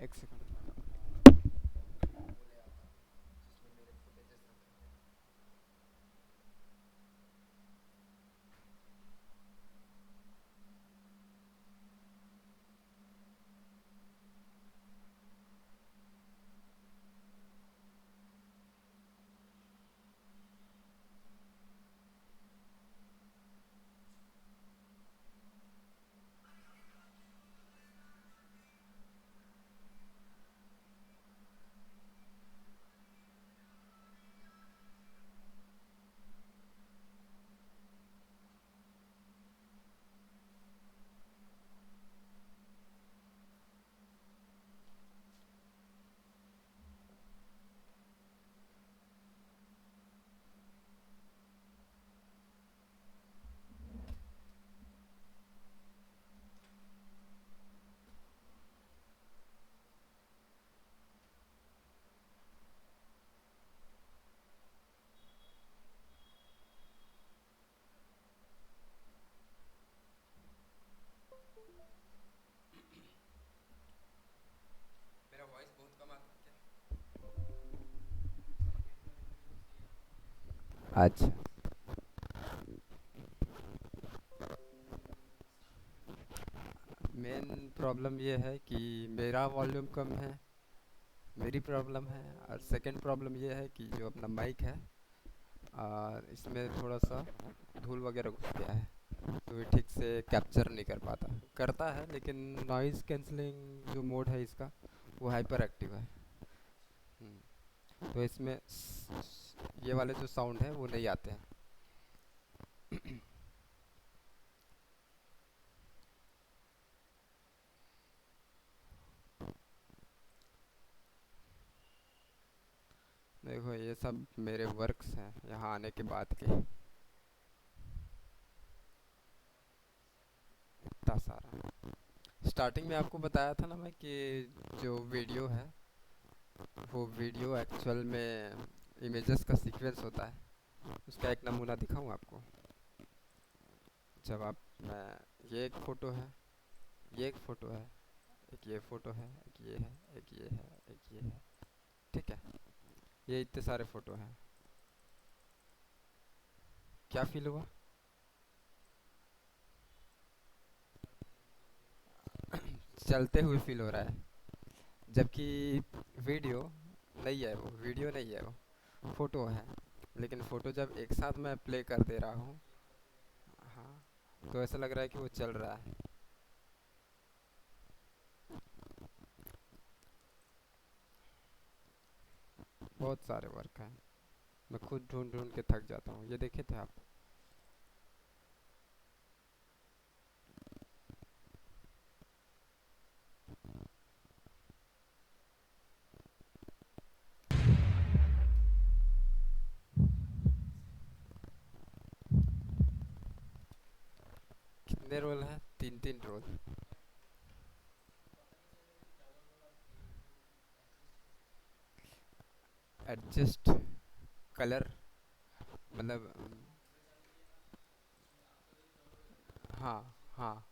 एक सेकंड। मेरा वॉइस बहुत कम आता है क्या? अच्छा। मेन प्रॉब्लम ये है कि मेरा वॉल्यूम कम है, मेरी प्रॉब्लम है। और सेकंड प्रॉब्लम ये है कि जो अपना माइक है, इसमें थोड़ा सा धूल वगैरह घुस गया है, तो ये ठीक से कैप्चर नहीं कर पाता। करता है लेकिन नॉइज़ कैंसलिंग जो मोड है इसका, वो हाइपर एक्टिव है। तो इसमें ये वाले जो साउंड है वो नहीं आते हैं। देखो ये सब मेरे वर्क्स हैं यहाँ आने के बाद के, इतना सारा। स्टार्टिंग में आपको बताया था ना मैं कि जो वीडियो है, वो वीडियो एक्चुअल में इमेजेस का सीक्वेंस होता है। उसका एक नमूना दिखाऊं आपको। जब आप मैं ये एक फ़ोटो है, ये एक फ़ोटो है, एक ये फ़ोटो है, एक ये है, एक ये है, एक ये है, ठीक है। ये इतने सारे फ़ोटो हैं। क्या फील हुआ? चलते हुए फील हो रहा है, जबकि वीडियो नहीं है, वो वीडियो नहीं है, वो फ़ोटो है। लेकिन फ़ोटो जब एक साथ मैं प्ले कर दे रहा हूँ, हाँ, तो ऐसा लग रहा है कि वो चल रहा है। बहुत सारे वर्क हैं, मैं खुद ढूंढ ढूंढ के थक जाता हूँ। ये देखे थे आप? कितने रोल हैं? तीन तीन रोल। एडजस्ट कलर, मतलब हाँ, हाँ।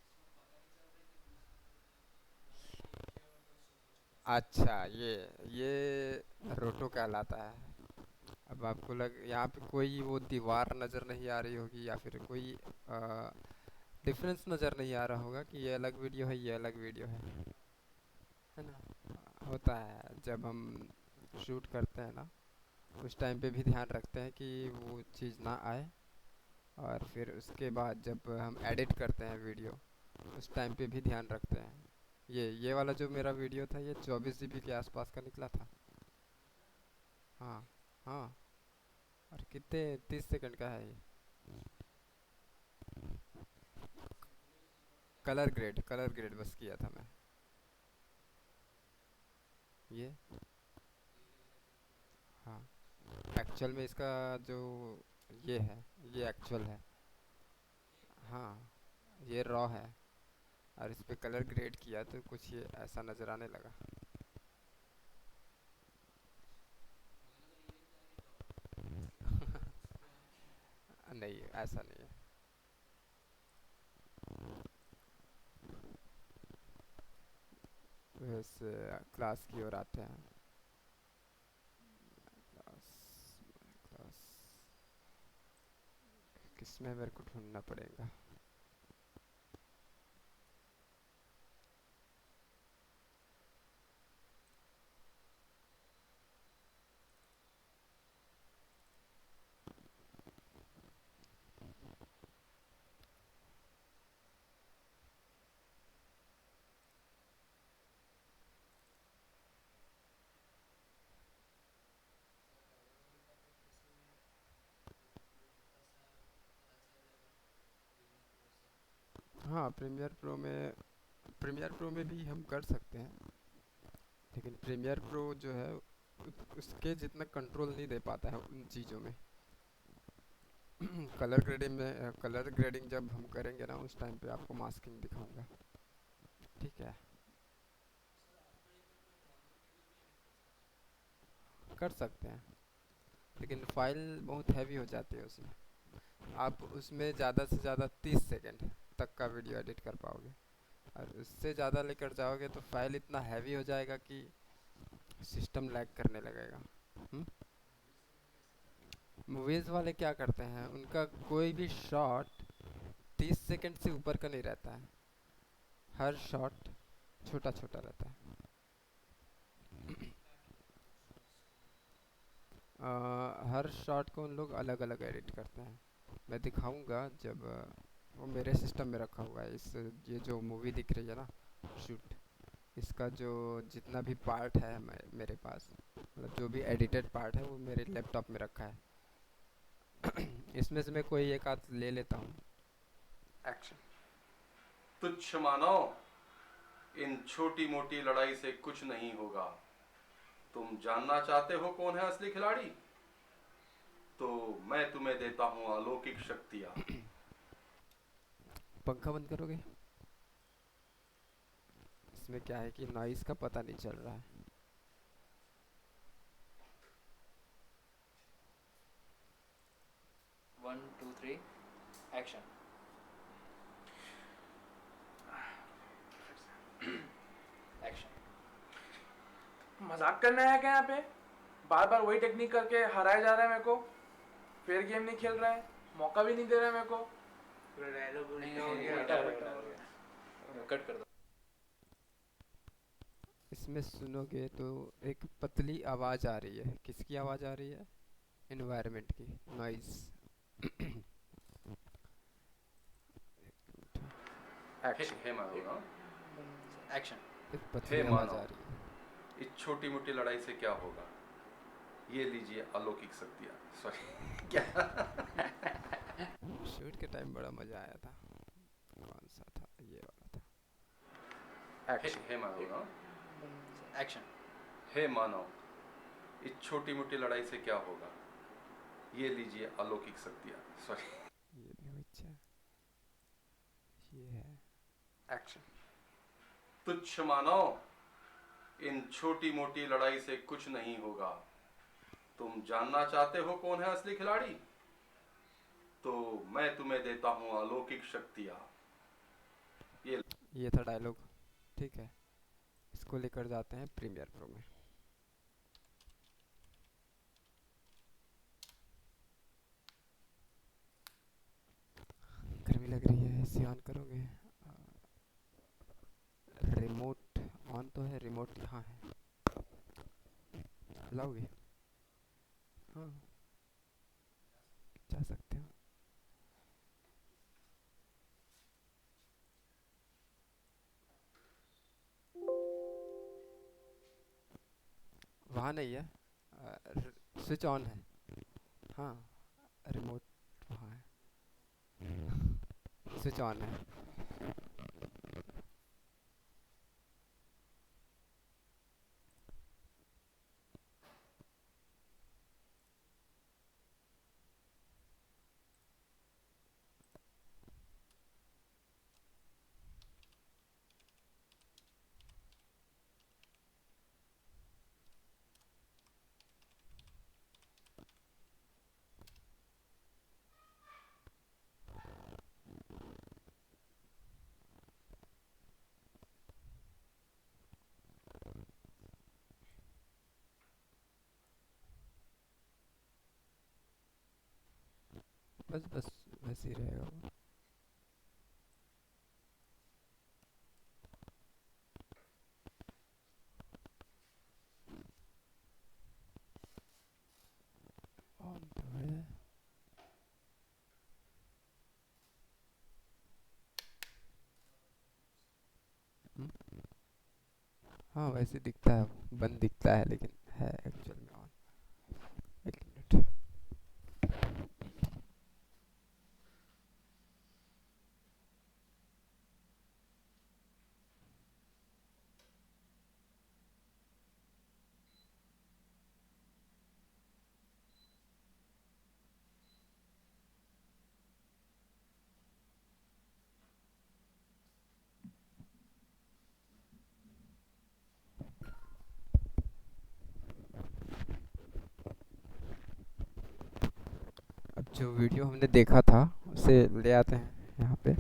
अच्छा, ये रोटो कहलाता है। अब आपको लग यहाँ पे कोई वो दीवार नज़र नहीं आ रही होगी, या फिर कोई डिफरेंस नज़र नहीं आ रहा होगा कि ये अलग वीडियो है, ये अलग वीडियो है ना? होता है जब हम शूट करते हैं ना, उस टाइम पे भी ध्यान रखते हैं कि वो चीज़ ना आए। और फिर उसके बाद जब हम एडिट करते हैं वीडियो, उस टाइम पे भी ध्यान रखते हैं। ये वाला जो मेरा वीडियो था, ये 24 GB के आसपास का निकला था। हाँ, हाँ। और कितने 30 सेकंड का है ये। कलर ग्रेड बस किया था मैं। ये, हाँ। एक्चुअल में इसका जो ये है, ये एक्चुअल है। हाँ, ये रॉ है। और इस पे कलर ग्रेड किया तो कुछ ये ऐसा नज़र आने लगा। नहीं, ऐसा नहीं है। वापस क्लास की ओर आते हैं। क्लास क्लास किसमें मेरे को ढूंढना पड़ेगा। हाँ, प्रीमियर प्रो में भी हम कर सकते हैं, लेकिन प्रीमियर प्रो जो है उसके जितना कंट्रोल नहीं दे पाता है उन चीज़ों में। कलर ग्रेडिंग जब हम करेंगे ना उस टाइम पे आपको मास्किंग दिखाऊंगा। ठीक है, कर सकते हैं, लेकिन फाइल बहुत हैवी हो जाती है उसमें। आप उसमें ज़्यादा से ज़्यादा 30 सेकंड तक का वीडियो एडिट कर पाओगे, और उससे ज़्यादा लेकर जाओगे तो फाइल इतना हैवी हो जाएगा कि सिस्टम लैग करने लगेगा। मूवीज़ वाले क्या करते हैं, उनका कोई भी शॉट 30 सेकंड से ऊपर का नहीं रहता है। हर शॉट छोटा छोटा रहता है। हर शॉट को उन लोग अलग अलग एडिट करते हैं। मैं दिखाऊंगा जब वो मेरे सिस्टम में रखा हुआ है। इस ये जो मूवी दिख रही है ना, शूट, इसका जो जितना भी पार्ट है मेरे पास, मतलब जो भी एडिटेड पार्ट है वो मेरे लैपटॉप में रखा है। इसमें से मैं कोई एक आध ले लेता हूँ। एक्शन। तुच्छ मानव, इन छोटी मोटी लड़ाई से कुछ नहीं होगा। तुम जानना चाहते हो कौन है असली खिलाड़ी? तो मैं तुम्हें देता हूं अलौकिक शक्तियां। पंखा बंद करोगे? इसमें क्या है कि नॉइज़ का पता नहीं चल रहा है। 1 2 3 एक्शन। एक्शन। मजाक करने आया क्या यहाँ पे? बार बार वही टेक्निक करके हराया जा रहा है मेरे को। फेयर गेम नहीं खेल रहा है, मौका भी नहीं दे रहा है मेरे को। डायलॉग नहीं उल्टा हो गया। उल्टा हो गया, कट कर दो। इसमें सुनोगे तो एक पतली आवाज़ आ रही है। किसकी आवाज़ आ रही है? इन्वायरमेंट की, नॉइज़। एक्शन। हे मानव, एक्शन। एक हे पतली आवाज़ आ मानव, रही है। इस छोटी मोटी लड़ाई से क्या होगा? ये लीजिए अलौकिक शक्तियां। सॉरी क्या? शूट के टाइम बड़ा मज़ा आया था। कौन सा था? ये वाला था। एक्शन। हे मानव, एक्शन। हे मानव, इस छोटी मोटी लड़ाई से क्या होगा? ये लीजिए अलौकिक शक्तियां। सॉरी। ये भी अच्छा, ये है। एक्शन। तुच्छ मानव, इन छोटी मोटी लड़ाई से कुछ नहीं होगा। तुम जानना चाहते हो कौन है असली खिलाड़ी? तो मैं तुम्हें देता हूं अलौकिक शक्तियां। ये था डायलॉग। ठीक है, इसको लेकर जाते हैं प्रीमियर प्रो में। गर्मी लग रही है, एसी ऑन करोगे? रिमोट ऑन तो है, रिमोट कहाँ है? लाओगे? हाँ, जा सकते हो। वहाँ नहीं है, स्विच ऑन है। हाँ, रिमोट वहाँ है, स्विच ऑन है। बस बस वैसे ही रहेगा वो। ऑन तो है। हम्म, हाँ वैसे दिखता है, बंद दिखता है लेकिन है एक्चुअल में ऑन। एक मिनट। अब जो वीडियो हमने देखा था उसे ले आते हैं यहाँ पे।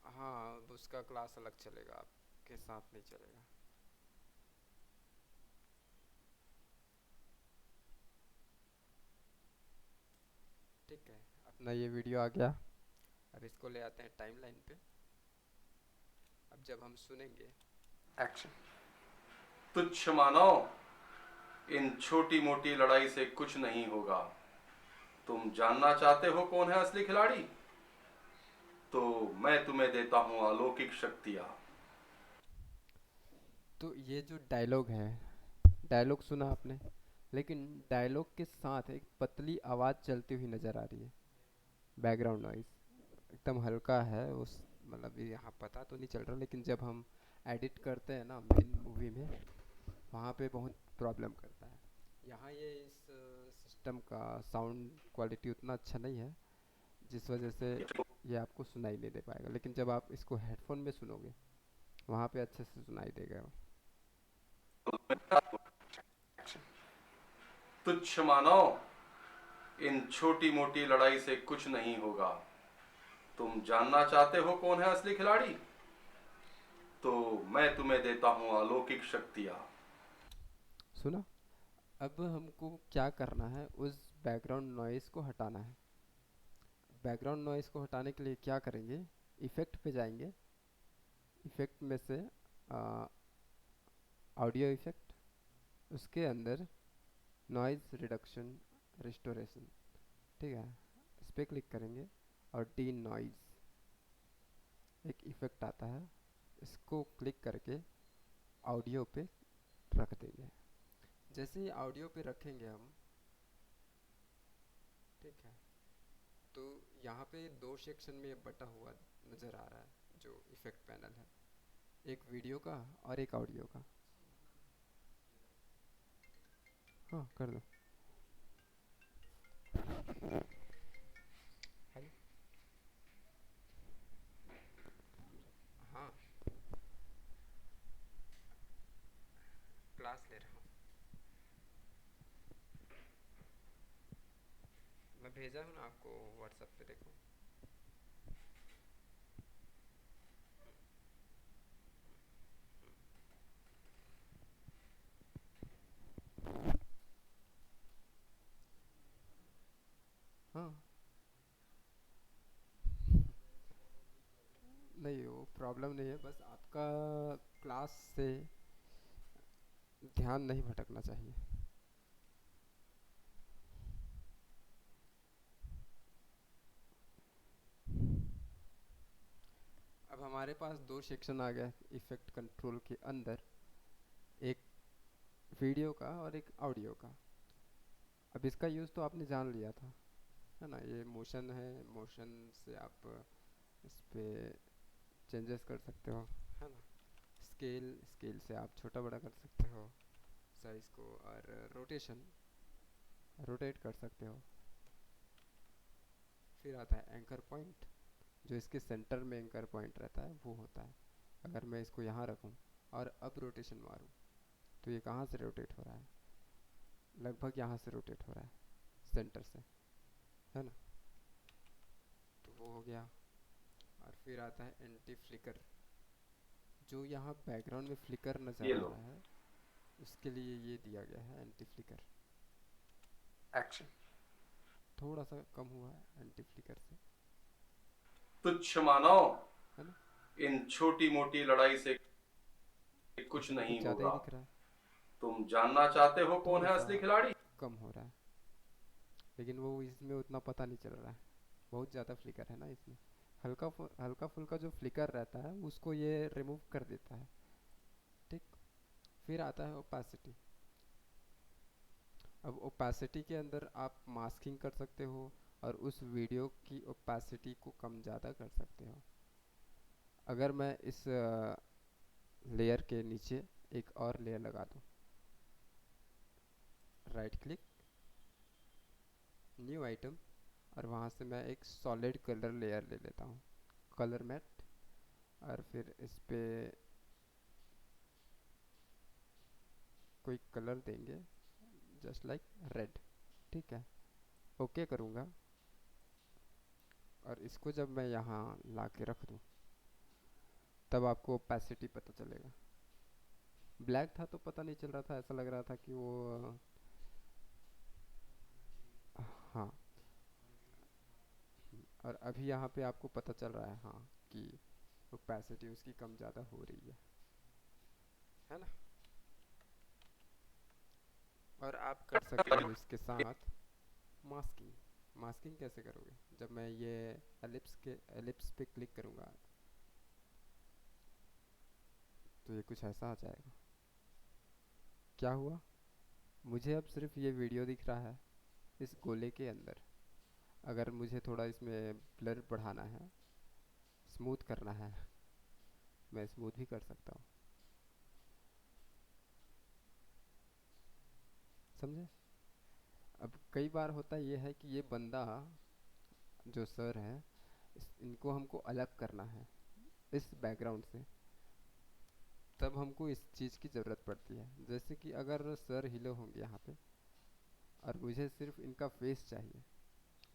हाँ अब उसका क्लास अलग चलेगा, आपके साथ नहीं चलेगा। ठीक है, अपना ये वीडियो आ गया। अब इसको ले आते हैं टाइमलाइन पे। अब जब हम सुनेंगे। एक्शन। तुच्छ मानव, इन छोटी मोटी लड़ाई से कुछ नहीं होगा। तुम जानना चाहते हो कौन है असली खिलाड़ी? तो मैं तुम्हें देता हूं अलौकिक शक्तियां। तो ये जो डायलॉग है, डायलॉग सुना आपने, लेकिन डायलॉग के साथ एक पतली आवाज़ चलती हुई नज़र आ रही है। बैकग्राउंड नॉइस एकदम हल्का है उस, मतलब ये यहाँ पता तो नहीं चल रहा, लेकिन जब हम एडिट करते हैं ना मेन मूवी में, वहाँ पे बहुत प्रॉब्लम करता है। यहाँ ये इस सिस्टम का साउंड क्वालिटी उतना अच्छा नहीं है, जिस वजह से ये आपको सुनाई नहीं दे पाएगा, लेकिन जब आप इसको हेडफोन में सुनोगे वहाँ पे अच्छे से सुनाई देगा। तुच्छ मानव, इन छोटी मोटी लड़ाई से कुछ नहीं होगा। तुम जानना चाहते हो कौन है असली खिलाड़ी? तो मैं तुम्हें देता हूं अलौकिक शक्तियां। सुना? अब हमको क्या करना है, उस बैकग्राउंड नॉइस को हटाना है। बैकग्राउंड नॉइस को हटाने के लिए क्या करेंगे, इफ़ेक्ट पे जाएंगे। इफ़ेक्ट में से ऑडियो इफ़ेक्ट, उसके अंदर नॉइज़ रिडक्शन रिस्टोरेशन, ठीक है, इस पर क्लिक करेंगे और डी नॉइज़ एक इफ़ेक्ट आता है, इसको क्लिक करके ऑडियो पे रख देंगे। जैसे ही ऑडियो पे रखेंगे हम, ठीक है, तो यहाँ पे दो सेक्शन में बटा हुआ नज़र आ रहा है जो इफ़ेक्ट पैनल है, एक वीडियो का और एक ऑडियो का। हाँ कर दो। हेलो। हाँ क्लास ले रहा हूँ, मैं भेजा हूँ ना आपको व्हाट्सएप पे, देखो। हाँ नहीं वो प्रॉब्लम नहीं है, बस आपका क्लास से ध्यान नहीं भटकना चाहिए। अब हमारे पास दो सेक्शन आ गया इफ़ेक्ट कंट्रोल के अंदर, एक वीडियो का और एक ऑडियो का। अब इसका यूज़ तो आपने जान लिया था, है ना, ये मोशन है, मोशन से आप इस पे चेंजेस कर सकते हो, है ना। स्केल, स्केल से आप छोटा बड़ा कर सकते हो साइज़ को, और रोटेशन, रोटेट कर सकते हो। फिर आता है एंकर पॉइंट, जो इसके सेंटर में एंकर पॉइंट रहता है वो होता है। अगर मैं इसको यहाँ रखूँ और अब रोटेशन मारूँ, तो ये कहाँ से रोटेट हो रहा है, लगभग यहाँ से रोटेट हो रहा है, सेंटर से, है ना। तो वो हो गया। और फिर आता है एंटी फ्लिकर, जो यहाँ बैकग्राउंड में फ्लिकर नज़र ये आ लो। रहा है उसके लिए ये दिया गया है एंटी फ्लिकर। एक्शन। थोड़ा सा कम हुआ है एंटी फ्लिकर से, तुच्छ मानव, है ना? इन छोटी मोटी लड़ाई से कुछ इसमें कुछ नहीं ज़्यादा ही होगा। दिख रहा है, तुम जानना चाहते हो कौन थोड़ा है सा असली खिलाड़ी? कम हो रहा है, लेकिन वो इसमें उतना पता नहीं चल रहा है, बहुत ज़्यादा फ्लिकर है ना इसमें। हल्का फुल्का जो फ्लिकर रहता है उसको ये रिमूव कर देता है, ठीक। फिर आता है ओपेसिटी। अब ओपेसिटी के अंदर आप मास्किंग कर सकते हो और उस वीडियो की ओपेसिटी को कम ज़्यादा कर सकते हो। अगर मैं इस लेयर के नीचे एक और लेयर लगा दूँ, राइट क्लिक, न्यू आइटम, और वहाँ से मैं एक सॉलिड कलर लेयर ले लेता हूँ, कलर मैट, और फिर इस पे कोई कलर देंगे जस्ट लाइक रेड, ठीक है। ओके करूँगा और इसको जब मैं यहाँ ला के रख दूँ तब आपको ओपेसिटी पता चलेगा। ब्लैक था तो पता नहीं चल रहा था, ऐसा लग रहा था कि वो हाँ, और अभी यहाँ पे आपको पता चल रहा है हाँ कि ओपेसिटी उसकी कम ज़्यादा हो रही है ना? और आप कर सकते हो इसके साथ मास्किंग। मास्किंग कैसे करोगे? जब मैं ये एलिप्स पे क्लिक करूँगा तो ये कुछ ऐसा आ जाएगा। क्या हुआ? मुझे अब सिर्फ ये वीडियो दिख रहा है इस गोले के अंदर। अगर मुझे थोड़ा इसमें ब्लर बढ़ाना है, स्मूथ करना है, मैं स्मूथ भी कर सकता हूँ, समझे? अब कई बार होता ये है कि ये बंदा जो सर है इनको हमको अलग करना है इस बैकग्राउंड से, तब हमको इस चीज़ की ज़रूरत पड़ती है। जैसे कि अगर सर हिले होंगे यहाँ पे और मुझे सिर्फ इनका फेस चाहिए,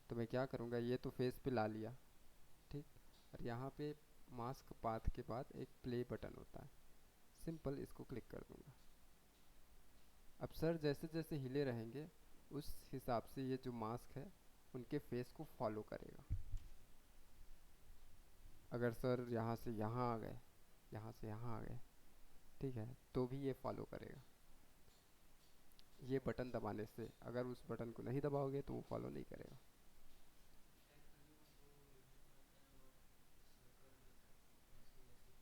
तो मैं क्या करूँगा, ये तो फेस पे ला लिया, ठीक। और यहाँ पे मास्क पाथ के बाद एक प्ले बटन होता है, सिंपल इसको क्लिक कर दूँगा। अब सर जैसे जैसे हिले रहेंगे उस हिसाब से ये जो मास्क है उनके फेस को फॉलो करेगा। अगर सर यहाँ से यहाँ आ गए, यहाँ से यहाँ आ गए, ठीक है, तो भी ये फॉलो करेगा। ये बटन दबाने से, अगर उस बटन को नहीं दबाओगे तो वो फॉलो नहीं करेगा।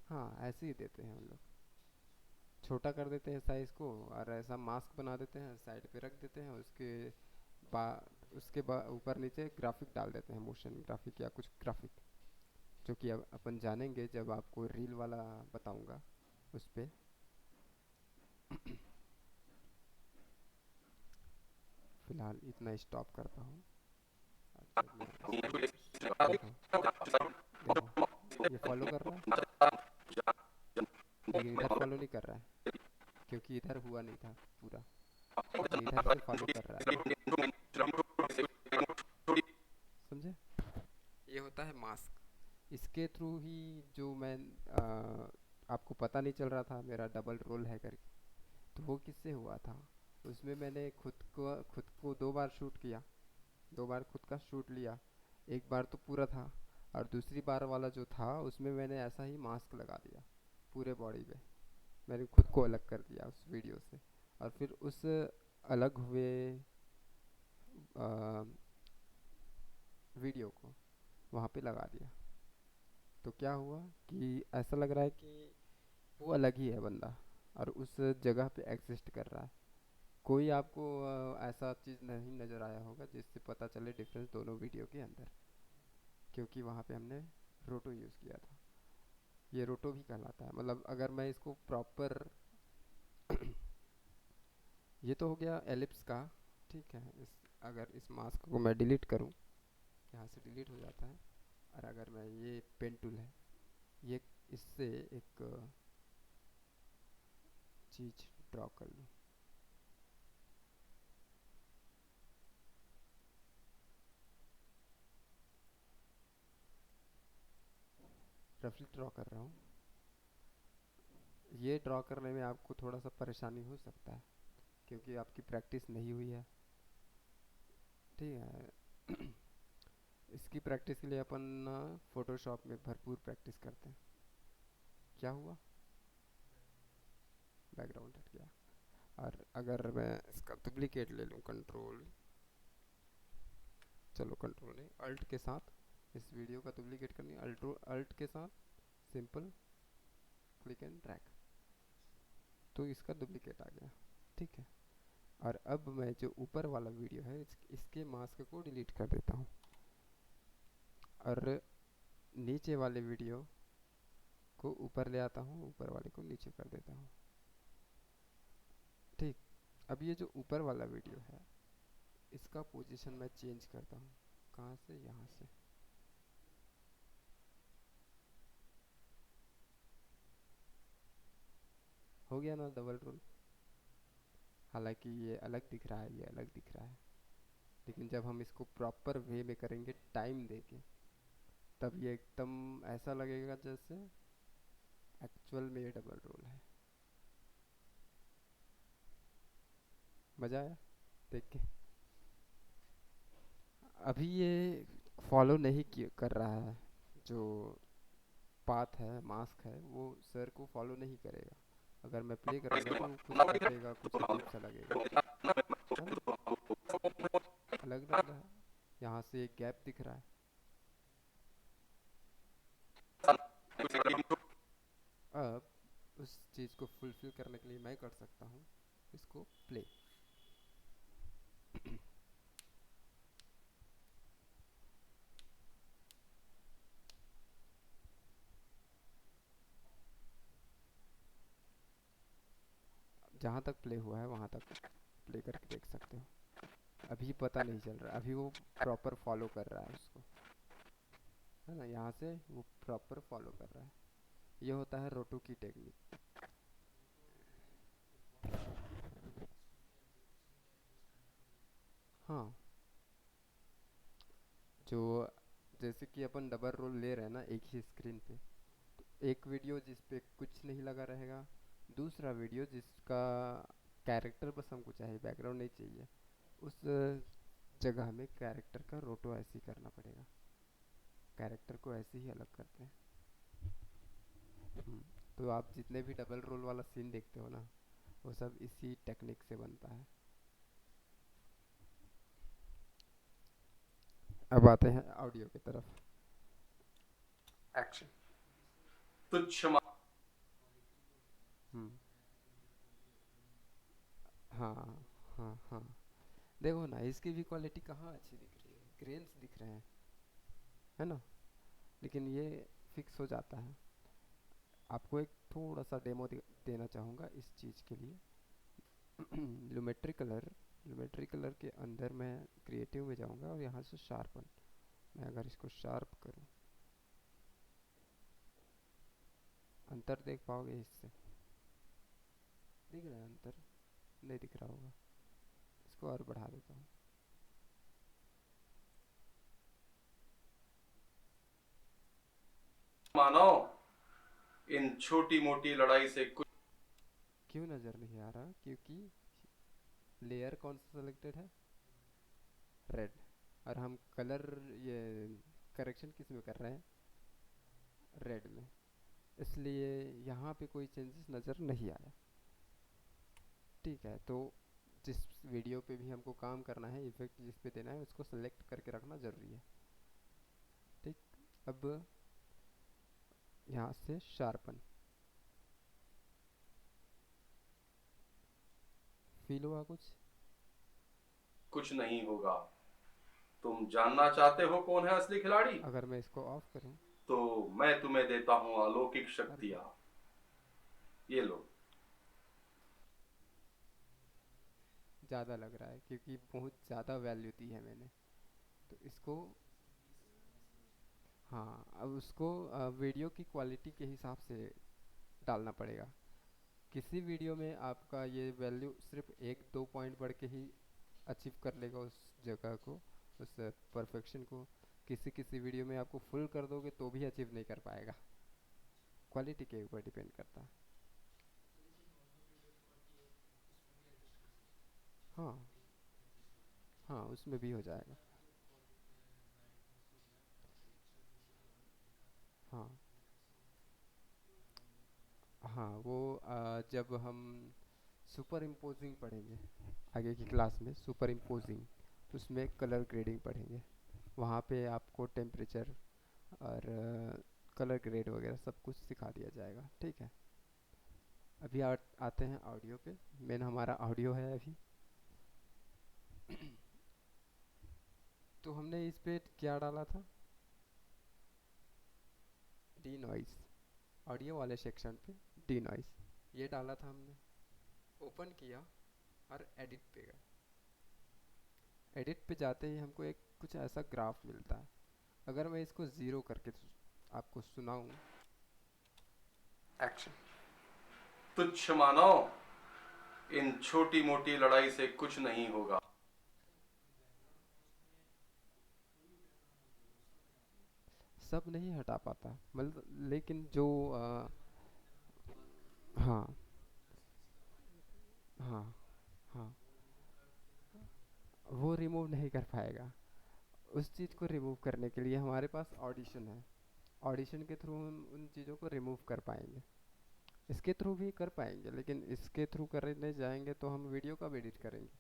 हाँ, ऐसे ही देते हैं हम लोग, छोटा कर देते हैं साइज़ को और ऐसा मास्क बना देते हैं, साइड पे रख देते हैं, बा ऊपर नीचे ग्राफिक डाल देते हैं, मोशन ग्राफिक या कुछ ग्राफिक, जो कि अब अपन जानेंगे जब आपको रील वाला बताऊंगा उस पे। फिलहाल इतना स्टॉप करता हूँ और जब मैं देखो देखो ये फॉलो कर रहा है, लेकिन इधर फॉलो नहीं कर रहा है क्योंकि इधर हुआ नहीं था पूरा, ये इधर से फॉलो कर रहा है, समझे? ये होता है मास्क। इसके थ्रू ही जो मैं आपको पता नहीं चल रहा था मेरा डबल रोल है करके, तो वो किससे हुआ था? उसमें मैंने खुद को 2 बार शूट किया, 2 बार खुद का शूट लिया। एक बार तो पूरा था और दूसरी बार वाला जो था उसमें मैंने ऐसा ही मास्क लगा दिया पूरे बॉडी पे, मैंने खुद को अलग कर दिया उस वीडियो से, और फिर उस अलग हुए वीडियो को वहाँ पे लगा दिया। तो क्या हुआ कि ऐसा लग रहा है कि वो अलग ही है बंदा और उस जगह पे एग्जिस्ट कर रहा है। कोई आपको ऐसा चीज़ नहीं नज़र आया होगा जिससे पता चले डिफरेंस दोनों वीडियो के अंदर, क्योंकि वहाँ पे हमने रोटो यूज़ किया था। ये रोटो भी कहलाता है, मतलब अगर मैं इसको प्रॉपर ये तो हो गया एलिप्स का, ठीक है। अगर इस मास्क को मैं डिलीट करूँ, यहाँ से डिलीट हो जाता है, और अगर मैं ये पेन टूल है, ये इससे एक चीज़ ड्रॉ कर लूँ, रफली ड्रॉ कर रहा हूँ, ये ड्रॉ करने में आपको थोड़ा सा परेशानी हो सकता है क्योंकि आपकी प्रैक्टिस नहीं हुई है। ठीक है। इसकी प्रैक्टिस के लिए अपन फोटोशॉप में भरपूर प्रैक्टिस करते हैं। क्या हुआ, बैकग्राउंड हट गया। और अगर मैं इसका डुप्लीकेट ले लूँ, कंट्रोल, चलो कंट्रोल नहीं, अल्ट के साथ इस वीडियो का डुप्लीकेट करनी है, अल्ट के साथ सिंपल क्लिक एंड ड्रैग, तो इसका डुप्लीकेट आ गया। ठीक है। और अब मैं जो ऊपर वाला वीडियो है इसके मास्क को डिलीट कर देता हूँ और नीचे वाले वीडियो को ऊपर ले आता हूँ, ऊपर वाले को नीचे कर देता हूँ। ठीक। अब ये जो ऊपर वाला वीडियो है इसका पोजीशन मैं चेंज करता हूँ। कहाँ से, यहाँ से। हो गया ना डबल रोल। हालांकि ये अलग दिख रहा है, ये अलग दिख रहा है, लेकिन जब हम इसको प्रॉपर वे में करेंगे टाइम देके तब ये एकदम ऐसा लगेगा जैसे एक्चुअल में ये डबल रोल है। मज़ा आया देख के। अभी ये फॉलो नहीं कर रहा है, जो पाथ है, मास्क है, वो सर को फॉलो नहीं करेगा। अगर मैं प्ले करूँगा तो कुछ हटेगा, कुछ अजीब सा लगेगा, है ना, अलग लग रहा है। यहाँ से एक गैप दिख रहा है। अब उस चीज़ को फुलफिल करने के लिए मैं कर सकता हूँ इसको प्ले। जहाँ तक प्ले हुआ है वहाँ तक प्ले करके देख सकते हो। अभी पता नहीं चल रहा, अभी वो प्रॉपर फॉलो कर रहा है उसको, है ना, यहाँ से वो प्रॉपर फॉलो कर रहा है। ये होता है रोटो की टेक्निक। हाँ, जो जैसे कि अपन डबल रोल ले रहे हैं ना एक ही स्क्रीन पे, तो एक वीडियो जिस पे कुछ नहीं लगा रहेगा, दूसरा वीडियो जिसका कैरेक्टर बस हमको चाहिए, बैकग्राउंड नहीं चाहिए, उस जगह में कैरेक्टर का रोटो ऐसे ही करना पड़ेगा। कैरेक्टर को ऐसे ही अलग करते हैं। तो आप जितने भी डबल रोल वाला सीन देखते हो ना, वो सब इसी टेक्निक से बनता है। अब आते हैं ऑडियो की तरफ। एक्शन। तुच्छ मा- हम्म। हाँ हाँ हाँ, देखो ना इसकी भी क्वालिटी कहाँ अच्छी दिख रही है, ग्रेन्स दिख रहे हैं, है ना, लेकिन ये फिक्स हो जाता है। आपको एक थोड़ा सा डेमो देना चाहूँगा इस चीज़ के लिए। लुमेट्री कलर के अंदर मैं क्रिएटिव में जाऊँगा और यहाँ से शार्पन, मैं अगर इसको शार्प करूँ, अंतर देख पाओगे इससे? दिख रहा है अंतर? नहीं दिख रहा होगा। इसको और बढ़ा देता हूँ। मानो इन छोटी मोटी लड़ाई से कुछ क्यों नज़र नहीं आ रहा? क्योंकि लेयर कौन सा सेलेक्टेड है? रेड। और हम कलर, ये करेक्शन किस में कर रहे हैं? रेड में। इसलिए यहाँ पे कोई चेंजेस नज़र नहीं आया। ठीक है, तो जिस वीडियो पे भी हमको काम करना है, इफेक्ट जिस पे देना है, उसको सेलेक्ट करके रखना ज़रूरी है। ठीक। अब यहाँ से शार्पन, फील हुआ कुछ? कुछ नहीं होगा। तुम जानना चाहते हो कौन है असली खिलाड़ी? अगर मैं इसको ऑफ करूँ? तो मैं तुम्हें देता हूं अलौकिक अरे शक्तियां। ये लो। ज़्यादा लग रहा है क्योंकि बहुत ज़्यादा वैल्यू दी है मैंने, तो इसको, हाँ, अब उसको वीडियो की क्वालिटी के हिसाब से डालना पड़ेगा। किसी वीडियो में आपका ये वैल्यू सिर्फ एक दो पॉइंट बढ़ के ही अचीव कर लेगा उस जगह को, उस परफेक्शन को। किसी किसी वीडियो में आपको फुल कर दोगे तो भी अचीव नहीं कर पाएगा। क्वालिटी के ऊपर डिपेंड करता है। हाँ हाँ, उसमें भी हो जाएगा। हाँ हाँ, वो जब हम सुपर इम्पोजिंग पढ़ेंगे आगे की क्लास में, सुपर इम्पोजिंग, उसमें कलर ग्रेडिंग पढ़ेंगे। वहाँ पे आपको टेम्परेचर और कलर ग्रेड वगैरह सब कुछ सिखा दिया जाएगा, ठीक है। अभी आते हैं ऑडियो पे। मेन हमारा ऑडियो है अभी। तो हमने इस पे क्या डाला था? D noise. ऑडियो वाले सेक्शन पे डी नॉइस ये डाला था हमने। ओपन किया और एडिट पे गए। एडिट पे जाते ही हमको एक कुछ ऐसा ग्राफ मिलता है। अगर मैं इसको ज़ीरो करके आपको सुनाऊं। एक्शन। तुच्छ मानो, इन छोटी मोटी लड़ाई से कुछ नहीं होगा। सब नहीं हटा पाता, मतलब लेकिन जो हाँ हाँ हाँ, वो रिमूव नहीं कर पाएगा। उस चीज़ को रिमूव करने के लिए हमारे पास ऑडिशन है। ऑडिशन के थ्रू हम उन चीज़ों को रिमूव कर पाएंगे। इसके थ्रू भी कर पाएंगे, लेकिन इसके थ्रू करने जाएंगे तो हम वीडियो कब एडिट करेंगे,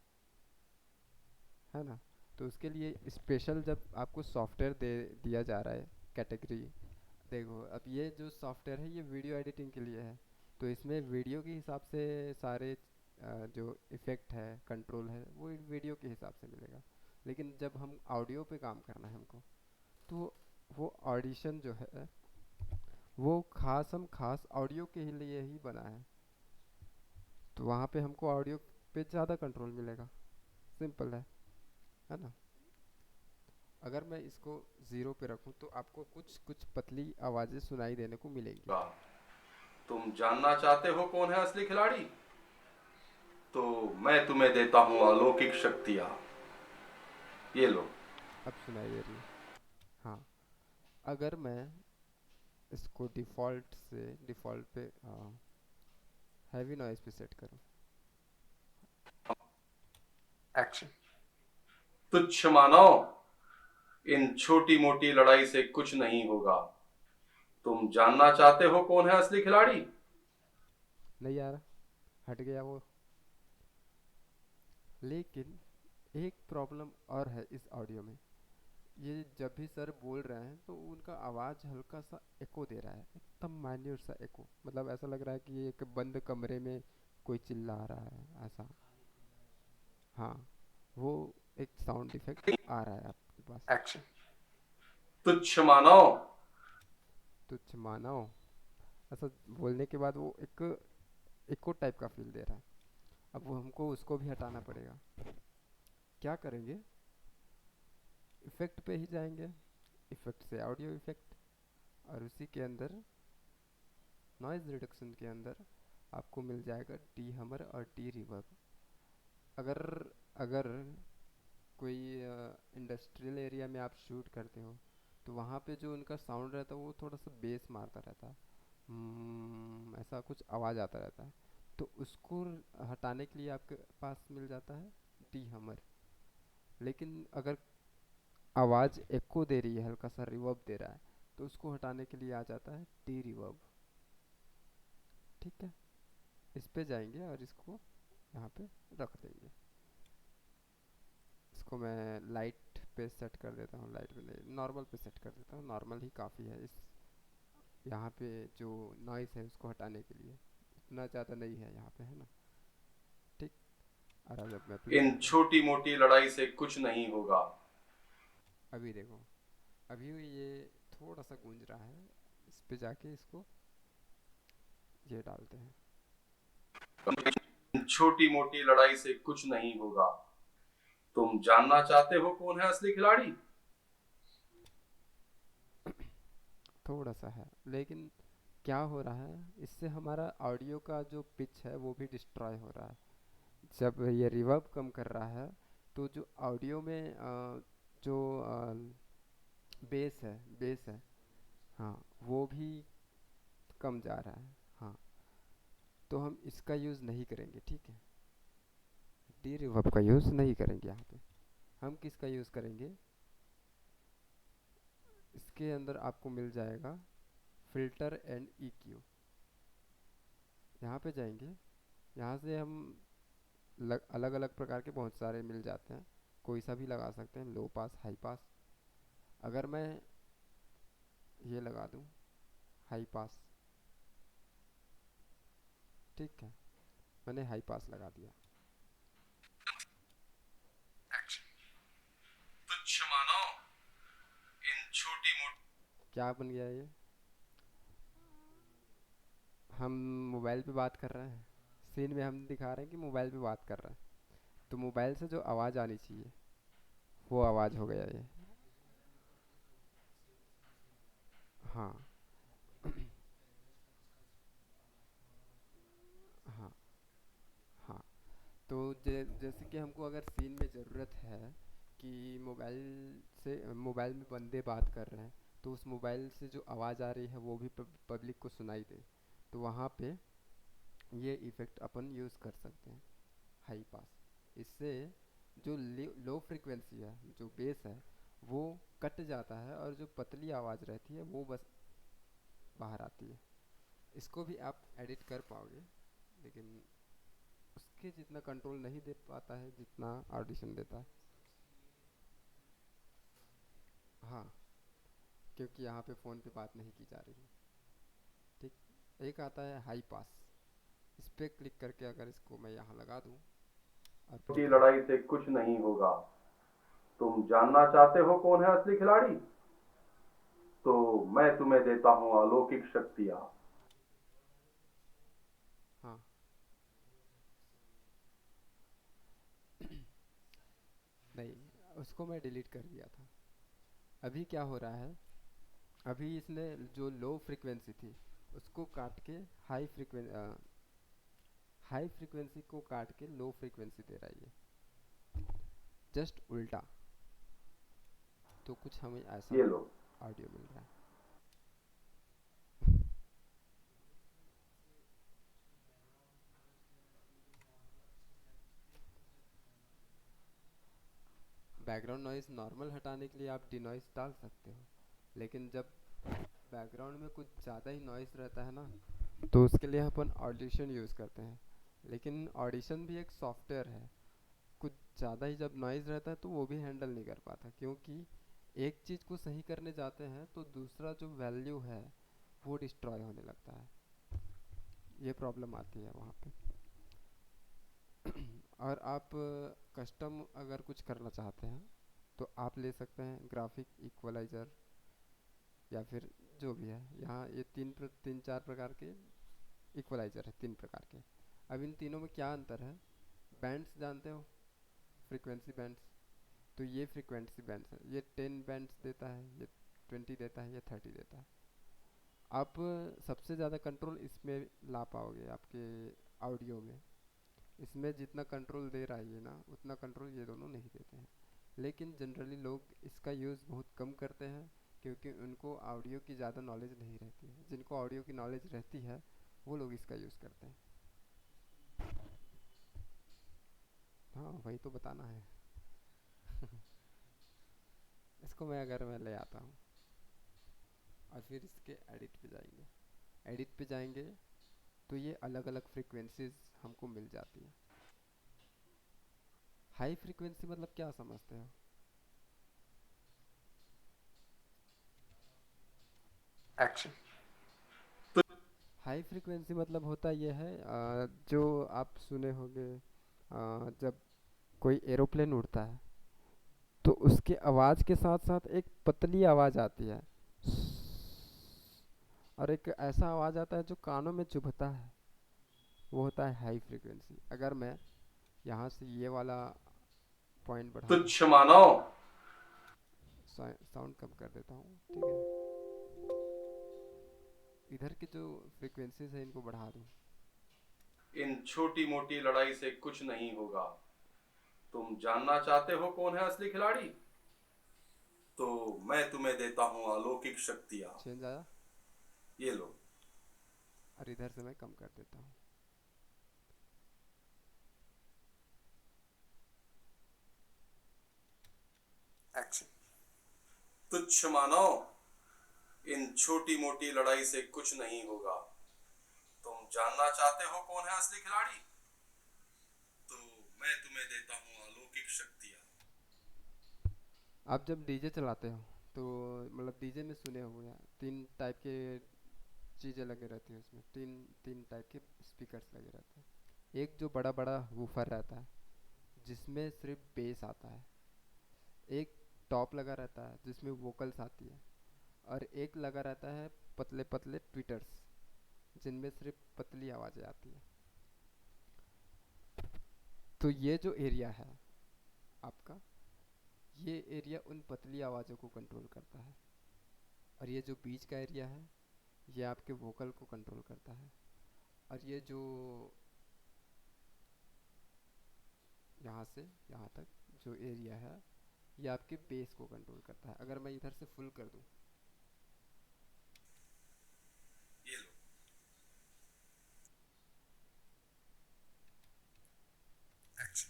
है ना। तो उसके लिए स्पेशल जब आपको सॉफ्टवेयर दे दिया जा रहा है कैटेगरी। देखो, अब ये जो सॉफ्टवेयर है ये वीडियो एडिटिंग के लिए है। तो इसमें वीडियो के हिसाब से सारे जो इफ़ेक्ट है, कंट्रोल है, वो वीडियो के हिसाब से मिलेगा। लेकिन जब हम ऑडियो पे काम करना है हमको, तो वो ऑडिशन जो है वो खास ऑडियो के ही लिए ही बना है। तो वहाँ पे हमको ऑडियो पे ज़्यादा कंट्रोल मिलेगा। सिंपल है ना। अगर मैं इसको ज़ीरो पे रखूँ तो आपको कुछ कुछ पतली आवाज़ें सुनाई देने को मिलेंगी। तुम जानना चाहते हो कौन है असली खिलाड़ी? तो मैं तुम्हें देता हूं अलौकिक शक्तियां। ये लो। अब सुनाई दे रही है। हाँ, अगर मैं इसको डिफ़ॉल्ट पे हैवी नॉइज़ पे सेट करूँ। एक्शन। तुच्छ मानो, इन छोटी मोटी लड़ाई से कुछ नहीं होगा। तुम जानना चाहते हो कौन है असली खिलाड़ी? नहीं आ रहा, हट गया वो। लेकिन एक प्रॉब्लम और है इस ऑडियो में। ये जब भी सर बोल रहे हैं तो उनका आवाज़ हल्का सा एको दे रहा है, एकदम माइन्यूट सा एको। मतलब ऐसा लग रहा है कि एक बंद कमरे में कोई चिल्ला रहा है ऐसा। हाँ, वो एक साउंड इफेक्ट आ रहा है आपके पास। एक्शन। तुच्छ मानो। तुच्छ मानो, ऐसा बोलने के बाद वो एक इको टाइप का फील दे रहा है। अब वो हमको उसको भी हटाना पड़ेगा। क्या करेंगे? इफेक्ट पे ही जाएंगे, इफेक्ट से ऑडियो इफेक्ट, और उसी के अंदर नॉइज़ रिडक्शन के अंदर आपको मिल जाएगा टी हमर और टी रिवर्ब। अगर अगर कोई इंडस्ट्रियल एरिया में आप शूट करते हो तो वहाँ पे जो उनका साउंड रहता है वो थोड़ा सा बेस मारता रहता है। ऐसा कुछ आवाज़ आता रहता है। तो उसको हटाने के लिए आपके पास मिल जाता है टी हमर। लेकिन अगर आवाज़ एको दे रही है, हल्का सा रिवर्ब दे रहा है, तो उसको हटाने के लिए आ जाता है टी रिवर्ब। ठीक है, इस पे जाएंगे और इसको यहाँ पे रख देंगे। इसको मैं लाइट पे सेट कर देता हूँ, लाइट पे नहीं, नॉर्मल पे सेट कर देता हूँ। नॉर्मल ही काफ़ी है इस यहाँ पे जो नॉइज़ है उसको हटाने के लिए। इतना ज़्यादा नहीं है यहाँ पे, है ना। ठीक। और अब जब मैं प्ले इन करूँगा, छोटी मोटी लड़ाई से कुछ नहीं होगा। अभी देखो, अभी ये थोड़ा सा गूंज रहा है। इस पे जाके इसको ये डालते हैं। इन छोटी मोटी लड़ाई से कुछ नहीं होगा। तुम जानना चाहते हो कौन है असली खिलाड़ी? थोड़ा सा है, लेकिन क्या हो रहा है, इससे हमारा ऑडियो का जो पिच है वो भी डिस्ट्रॉय हो रहा है। जब ये रिवर्ब कम कर रहा है तो जो ऑडियो में जो बेस है, हाँ, वो भी कम जा रहा है। हाँ, तो हम इसका यूज़ नहीं करेंगे, ठीक है। डी रिवर्ब का यूज़ नहीं करेंगे यहाँ पे। हम किसका यूज़ करेंगे, इसके अंदर आपको मिल जाएगा फिल्टर एंड EQ। यहाँ पे जाएंगे, यहाँ से हम अलग अलग प्रकार के बहुत सारे मिल जाते हैं, कोई सा भी लगा सकते हैं, लो पास हाई पास। अगर मैं ये लगा दूँ हाई पास, ठीक है, मैंने हाई पास लगा दिया। तुच्छ मानो इन छोटी मोटी। क्या बन गया ये, हम मोबाइल पे बात कर रहे हैं, सीन में हम दिखा रहे हैं कि मोबाइल पे बात कर रहे हैं, तो मोबाइल से जो आवाज़ आनी चाहिए वो आवाज़ हो गया ये। हाँ हाँ हाँ। तो जैसे कि हमको अगर सीन में ज़रूरत है कि मोबाइल में बंदे बात कर रहे हैं, तो उस मोबाइल से जो आवाज़ आ रही है वो भी पब्लिक को सुनाई दे, तो वहाँ पे ये इफ़ेक्ट अपन यूज़ कर सकते हैं, हाई पास। इससे जो लो फ्रिक्वेंसी है, जो बेस है, वो कट जाता है और जो पतली आवाज़ रहती है वो बस बाहर आती है। इसको भी आप एडिट कर पाओगे, लेकिन उसके जितना कंट्रोल नहीं दे पाता है जितना ऑडिशन देता है। हाँ, क्योंकि यहाँ पे फ़ोन पे बात नहीं की जा रही है। ठीक, एक आता है हाई पास, इस पर क्लिक करके अगर इसको मैं यहाँ लगा दूँ और प्ले की करूँ। लड़ाई से कुछ नहीं होगा। तुम जानना चाहते हो कौन है असली खिलाड़ी? तो मैं तुम्हें देता हूँ अलौकिक शक्तियाँ। हाँ नहीं, उसको मैं डिलीट कर दिया था। अभी क्या हो रहा है, अभी इसने जो लो फ्रिक्वेंसी थी उसको काट के हाई फ्रिक्वेंसी को काट के लो फ्रिक्वेंसी दे रहा है ये, जस्ट उल्टा। तो कुछ हमें ऐसा ये लो। ऑडियो मिल रहा है। बैकग्राउंड नॉइज़ नॉर्मल हटाने के लिए आप डिनॉइस डाल सकते हो, लेकिन जब बैकग्राउंड में कुछ ज़्यादा ही नॉइज़ रहता है ना, तो उसके लिए अपन ऑडिशन यूज़ करते हैं। लेकिन ऑडिशन भी एक सॉफ्टवेयर है, कुछ ज़्यादा ही जब नॉइज़ रहता है तो वो भी हैंडल नहीं कर पाता, क्योंकि एक चीज़ को सही करने जाते हैं तो दूसरा जो वैल्यू है वो डिस्ट्रॉय होने लगता है, ये प्रॉब्लम आती है वहाँ पे। और आप कस्टम अगर कुछ करना चाहते हैं तो आप ले सकते हैं ग्राफिक इक्वलाइज़र, या फिर जो भी है, यहाँ ये तीन चार प्रकार के इक्वलाइज़र है, 3 प्रकार के। अब इन तीनों में क्या अंतर है, बैंड्स जानते हो, फ्रीक्वेंसी बैंड्स, तो ये फ्रीक्वेंसी बैंड्स है, ये 10 बैंड्स देता है, ये 20 देता है, ये 30 देता है। आप सबसे ज़्यादा कंट्रोल इसमें ला पाओगे आपके ऑडियो में, इसमें जितना कंट्रोल दे रहा है ये ना, उतना कंट्रोल ये दोनों नहीं देते हैं। लेकिन जनरली लोग इसका यूज़ बहुत कम करते हैं, क्योंकि उनको ऑडियो की ज़्यादा नॉलेज नहीं रहती है। जिनको ऑडियो की नॉलेज रहती है वो लोग इसका यूज़ करते हैं। हाँ वही तो बताना है। इसको मैं ले आता हूँ और फिर इसके एडिट पे जाएंगे, एडिट पे जाएंगे तो ये अलग अलग फ्रीक्वेंसीज हमको मिल जाती है। हाई फ्रीक्वेंसी मतलब क्या समझते हो? एक्शन। हाई फ्रीक्वेंसी मतलब होता ये है, जो आप सुने होंगे, जब कोई एरोप्लेन उड़ता है तो उसके आवाज़ के साथ साथ एक पतली आवाज़ आती है, और एक ऐसा आवाज़ आता है जो कानों में चुभता है, वो होता है हाई फ्रीक्वेंसी। अगर मैं यहाँ से ये वाला पॉइंट बढ़ा दूँ, तुच्छ मानो साउंड कम कर देता हूँ, ठीक है, इधर की जो फ्रीक्वेंसीज है इनको बढ़ा दूँ। इन छोटी मोटी लड़ाई से कुछ नहीं होगा। तुम जानना चाहते हो कौन है असली खिलाड़ी? तो मैं तुम्हें देता हूँ अलौकिक शक्तियाँ। चेंज आया, ये लो। और इधर से मैं कम कर देता हूँ। एक्शन। तुच्छ मानव इन छोटी मोटी लड़ाई से कुछ नहीं होगा। तुम जानना चाहते हो कौन है असली खिलाड़ी? तो मैं तुम्हें देता हूँ अलौकिक शक्तियाँ। आप जब डीजे चलाते हो तो मतलब डीजे में सुने होंगे तीन टाइप के चीज़ें लगे रहती हैं उसमें, तीन तीन टाइप के स्पीकर्स लगे रहते हैं। एक जो बड़ा बड़ा वूफर रहता है जिसमें सिर्फ बेस आता है, एक टॉप लगा रहता है जिसमें वोकल्स आती है, और एक लगा रहता है पतले पतले ट्विटर्स जिनमें सिर्फ पतली आवाज़ें आती है। तो ये जो एरिया है आपका, ये एरिया उन पतली आवाज़ों को कंट्रोल करता है, और ये जो बीच का एरिया है ये आपके वोकल को कंट्रोल करता है, और ये जो यहाँ से यहाँ तक जो एरिया है ये आपके बेस को कंट्रोल करता है। अगर मैं इधर से फुल कर दूँ, ये लो। एक्शन।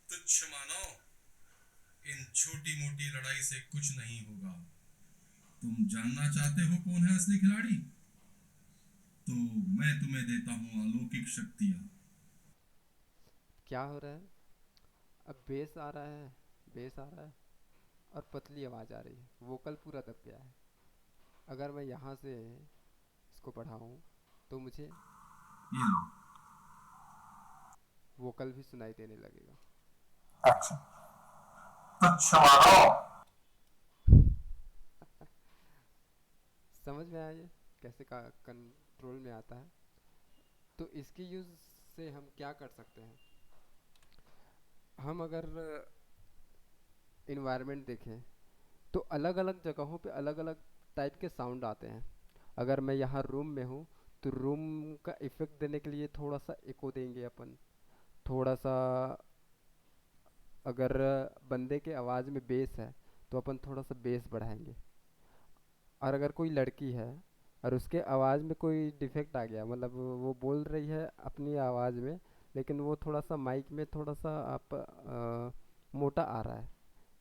तुच्छ मानव इन छोटी मोटी लड़ाई से कुछ नहीं होगा। तुम जानना चाहते हो कौन है असली खिलाड़ी? तो मैं तुम्हें देता हूँ अलौकिक शक्तियाँ। क्या हो रहा है? अब बेस आ रहा है, बेस आ रहा है और पतली आवाज़ आ रही है, वोकल पूरा दब गया है। अगर मैं यहाँ से इसको बढ़ाऊँ तो मुझे ये लो। वोकल भी सुनाई देने लगेगा। एक्शन। तुच्छ मानव। समझ में आया ये कैसे का कंट्रोल में आता है? तो इसकी यूज़ से हम क्या कर सकते हैं? हम अगर इन्वायरमेंट देखें तो अलग अलग जगहों पे अलग अलग टाइप के साउंड आते हैं। अगर मैं यहाँ रूम में हूँ तो रूम का इफ़ेक्ट देने के लिए थोड़ा सा इको देंगे अपन, थोड़ा सा। अगर बंदे के आवाज़ में बेस है तो अपन थोड़ा सा बेस बढ़ाएंगे। और अगर कोई लड़की है और उसके आवाज़ में कोई डिफेक्ट आ गया, मतलब वो बोल रही है अपनी आवाज़ में लेकिन वो थोड़ा सा माइक में थोड़ा सा आप मोटा आ रहा है,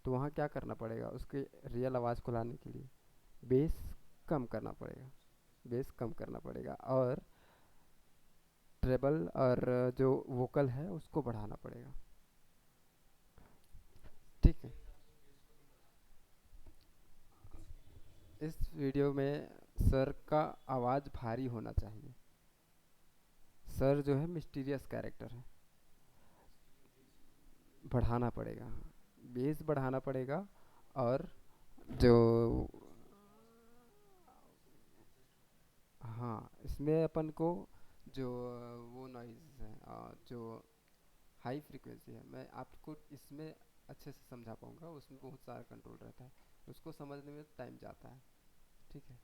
तो वहाँ क्या करना पड़ेगा? उसके रियल आवाज़ को लाने के लिए बेस कम करना पड़ेगा, बेस कम करना पड़ेगा, और ट्रेबल और जो वोकल है उसको बढ़ाना पड़ेगा। ठीक है। इस वीडियो में सर का आवाज़ भारी होना चाहिए। सर जो है मिस्टीरियस कैरेक्टर है, बढ़ाना पड़ेगा, बेस बढ़ाना पड़ेगा। और जो हाँ, इसमें अपन को जो वो नॉइज़ है जो हाई फ्रीक्वेंसी है, मैं आपको इसमें अच्छे से समझा पाऊँगा, उसमें बहुत सारा कंट्रोल रहता है, उसको समझने में टाइम जाता है। ठीक है,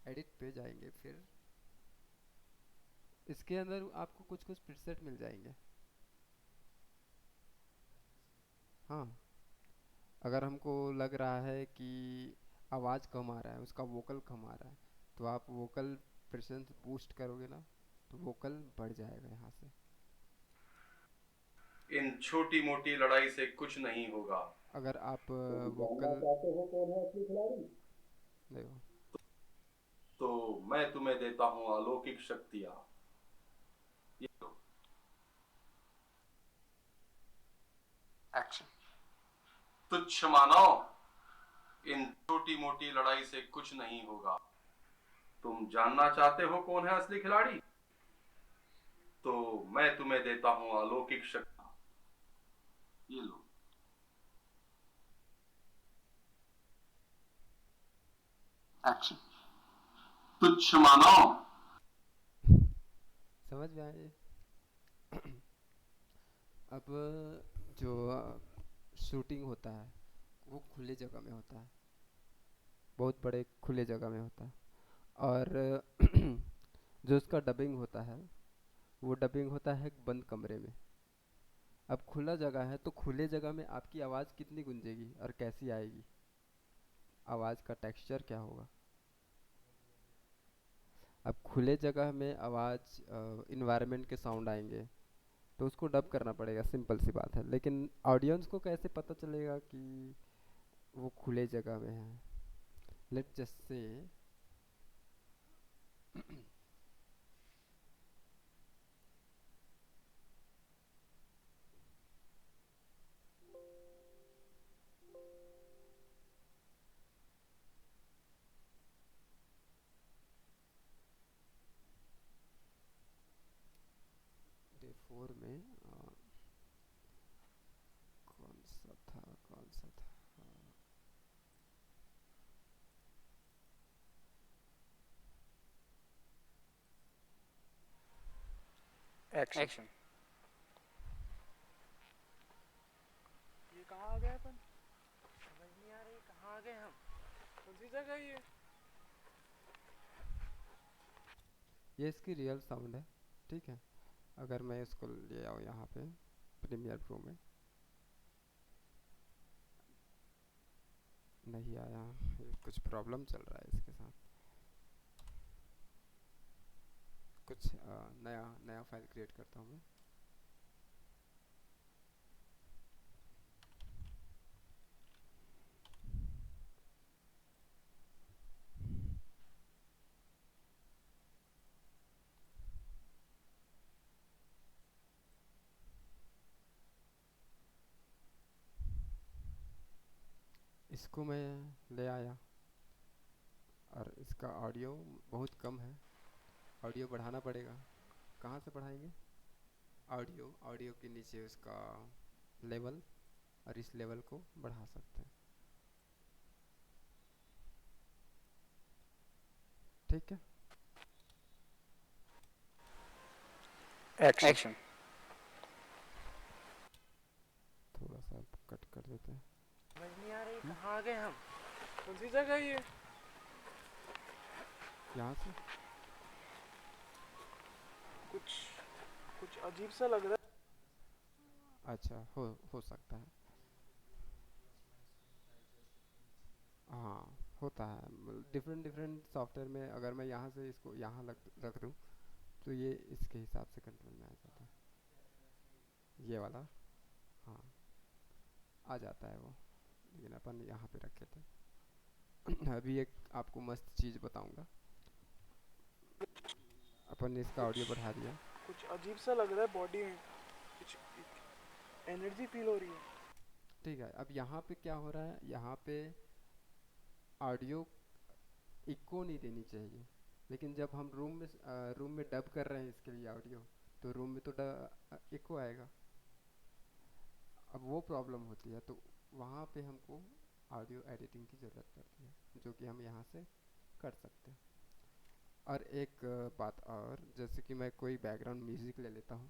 एडिट पे जाएंगे फिर इसके अंदर आपको कुछ कुछ प्रीसेट मिल जाएंगे। हाँ, अगर हमको लग रहा है कि आवाज़ कम आ रहा है, उसका वोकल कम आ रहा है, तो आप वोकल प्रेजेंस बूस्ट करोगे ना तो वोकल बढ़ जाएगा यहाँ से। इन छोटी मोटी लड़ाई से कुछ नहीं होगा। अगर आप तुम जानना वोकल चाहते हो कौन है असली खिलाड़ी? देखो, तो मैं तुम्हें देता हूँ अलौकिक शक्तियाँ। ये लो। एक्शन। तुच्छ मानव इन छोटी मोटी लड़ाई से कुछ नहीं होगा। तुम जानना चाहते हो कौन है असली खिलाड़ी? तो मैं तुम्हें देता हूँ अलौकिक शक्ति। ये लो। एक्शन। तुच्छ मानव। समझ में आए? अब जो शूटिंग होता है वो खुले जगह में होता है, बहुत बड़े खुले जगह में होता है, और जो उसका डबिंग होता है वो डबिंग होता है एक बंद कमरे में। अब खुला जगह है तो खुले जगह में आपकी आवाज़ कितनी गूंजेगी और कैसी आएगी? आवाज़ का टेक्सचर क्या होगा? अब खुले जगह में आवाज़ इन्वायरमेंट के साउंड आएंगे, तो उसको डब करना पड़ेगा, सिंपल सी बात है। लेकिन ऑडियंस को कैसे पता चलेगा कि वो खुले जगह में है? लेट जस्ट से डे 4 में कौन सा था एक्शन। ये कहाँ आ गए अपन? समझ नहीं आ रही कहाँ आ गए हम। कौन सी जगह है ये? ये इसकी रियल साउंड है, ठीक है। अगर मैं इसको ले आऊँ यहाँ पे प्रीमियर प्रो में, नहीं आया, ये कुछ प्रॉब्लम चल रहा है इसके साथ। कुछ नया नया फाइल क्रिएट करता हूँ मैं। इसको मैं ले आया और इसका ऑडियो बहुत कम है, ऑडियो बढ़ाना पड़ेगा। कहाँ से बढ़ाएंगे? ऑडियो, ऑडियो के नीचे उसका लेवल, और इस लेवल को बढ़ा सकते हैं, ठीक है। एक्शन। थोड़ा सा कट कर देते हैं। समझ नहीं आ रही कहाँ आ गए हम। कौन सी जगह है ये? यहाँ से कुछ कुछ अजीब सा लग रहा है। अच्छा, हो सकता है। हाँ, होता है डिफरेंट डिफरेंट सॉफ्टवेयर में। अगर मैं यहाँ से इसको यहाँ रख दूँ तो ये इसके हिसाब से कंट्रोल में आ जाता है, ये वाला। हाँ, आ जाता है वो, लेकिन अपन यहाँ पे रखे थे। अभी एक आपको मस्त चीज़ बताऊंगा। अपन ने इसका ऑडियो बढ़ा दिया, कुछ अजीब सा लग रहा है बॉडी में, कुछ एनर्जी फील हो रही है। ठीक है। अब यहाँ पे क्या हो रहा है, यहाँ पे ऑडियो इको नहीं देनी चाहिए, लेकिन जब हम रूम में डब कर रहे हैं इसके लिए ऑडियो, तो रूम में तो इको आएगा। अब वो प्रॉब्लम होती है, तो वहाँ पे हमको ऑडियो एडिटिंग की ज़रूरत पड़ती है, जो कि हम यहाँ से कर सकते हैं। और एक बात और, जैसे कि मैं कोई बैकग्राउंड म्यूज़िक ले लेता हूँ।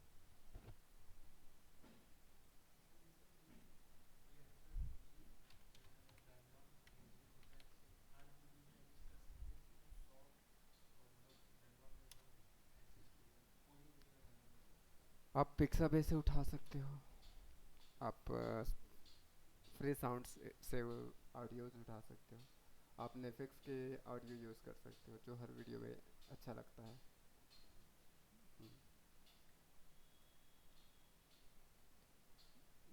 आप पिक्साबे से उठा सकते हो, आप फ्री साउंड से ऑडियोज उठा सकते हो, आप नेफेक्स के ऑडियो यूज़ कर सकते हो, जो हर वीडियो में अच्छा लगता है। हम्म,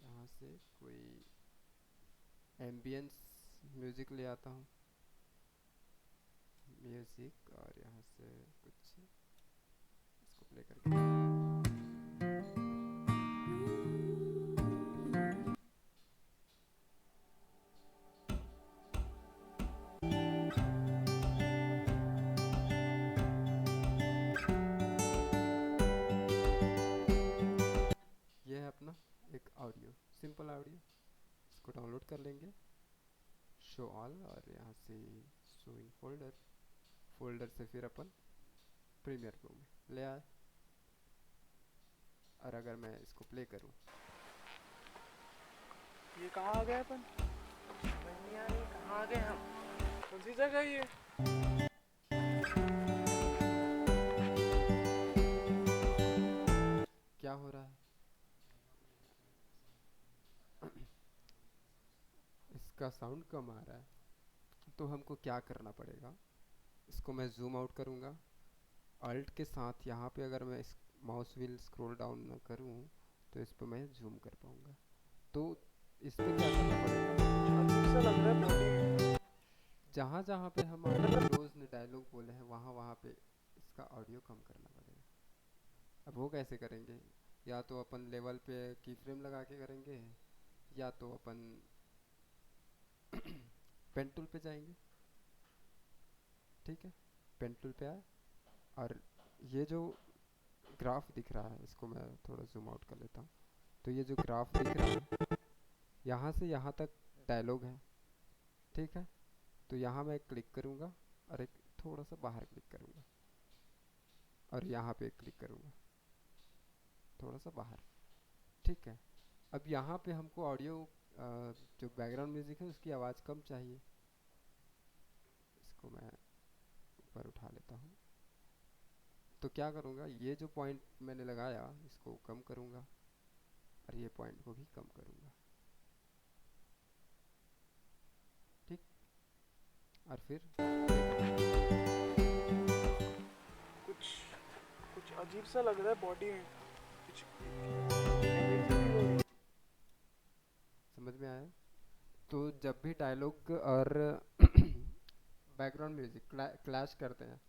यहाँ से कोई एम्बियंस म्यूज़िक ले आता हूँ, म्यूज़िक, और यहाँ से कुछ इसको प्ले करके ये है अपना एक ऑडियो, सिंपल ऑडियो। इसको डाउनलोड कर लेंगे, शो ऑल, और यहाँ से शो इन फोल्डर, फोल्डर से फिर अपन प्रीमियर प्रो में ले आए। और अगर मैं इसको प्ले करूँ, ये कहाँ आ गए अपन? समझ नहीं आ रही कहाँ आ गए हम। कौन सी जगह है ये? क्या हो रहा है? इसका साउंड कम आ रहा है, तो हमको क्या करना पड़ेगा, इसको मैं जूम आउट करूँगा। अल्ट के साथ यहाँ पे अगर मैं इस माउस व्हील स्क्रॉल डाउन ना करूँ, तो इस पर मैं जूम कर पाऊंगा। तो इस पे क्या करना पड़ेगा, अजीब सा लग रहा है बॉडी में। जहाँ जहाँ पे हमारे हीरोज ने डायलॉग बोले हैं वहाँ वहाँ पे इसका ऑडियो कम करना पड़ेगा। अब वो कैसे करेंगे, या तो अपन लेवल पे की फ्रेम लगा के करेंगे, या तो अपन पेन टूल पे जाएंगे। ठीक है, पेन टूल पे आए, और ये जो ग्राफ दिख रहा है इसको मैं थोड़ा जूम आउट कर लेता हूँ। तो ये जो ग्राफ दिख रहा है यहाँ से यहाँ तक डायलॉग है। ठीक है, तो यहाँ मैं क्लिक करूँगा और एक थोड़ा सा बाहर क्लिक करूँगा, और यहाँ पे क्लिक करूँगा थोड़ा सा बाहर। ठीक है, अब यहाँ पे हमको ऑडियो जो बैकग्राउंड म्यूजिक है उसकी आवाज़ कम चाहिए। इसको मैं ऊपर उठा लेता हूँ। तो क्या करूँगा, ये जो पॉइंट मैंने लगाया इसको कम करूँगा, और ये पॉइंट को भी कम करूँगा। ठीक, और फिर कुछ कुछ अजीब सा लग रहा है बॉडी में, कुछ energy feel हो रही है। समझ में आया। तो जब भी डायलॉग और बैकग्राउंड म्यूजिक क्लैश करते हैं